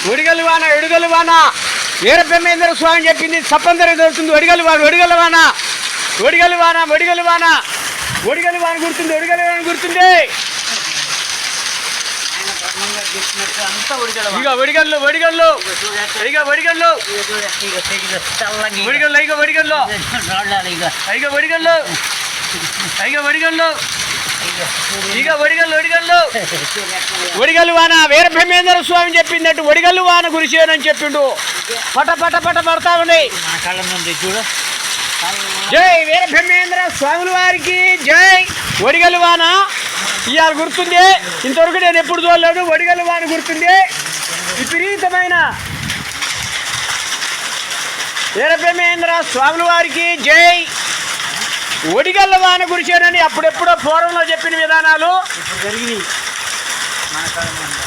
ఒడిగల్లు వాన ఎడుగల్లు వాన వీరబ్రహ్మేంద్ర స్వామి చెప్పింది తప్పనిసరిగా దొరుకుతుంది. ఒడిగల్లు వాన ఒడిగల్లు వాన ఒడిగల్లు వాన ఒడిగల్లు వాన ఒడిగల్లు వాన గుర్తుంది. ఒడిగల్లు వాన గుర్తుంది. ఇక ఒడిగల్లు ఒడిగల్లు ఇక ఒడిగల్లు ఒడిగల్లు ఇక ఒడిగల్లు ఇక ఒడిగల్లు ఇక ఒడిగల్లు ఇక ఒడిగల్లు ఒడిగల్లు ఒడిగల్లు వాన వీరబ్రహ్మేంద్ర స్వామి చెప్పిందట్టు ఒడిగల్లు వాన కురిసేనని చెప్పిండు. పట పట పట పడతా ఉన్నాయి. చూడు జై వీరబ్రహ్మేంద్ర స్వాముల వారికి జై. ఒడిగల్లు వాన ఇవాళ గుర్తుంది. ఇంతవరకు నేను ఎప్పుడు చూడలేదు. ఒడిగల్లు వాన గుర్తుంది. విపరీతమైన వీరబ్రహ్మేంద్ర స్వాముల వారికి జై. ఒడిగల్ల వాన కురిసేనని అప్పుడెప్పుడో పూర్వంలో చెప్పిన విధానాలు జరిగినాయి మన కాలంలో.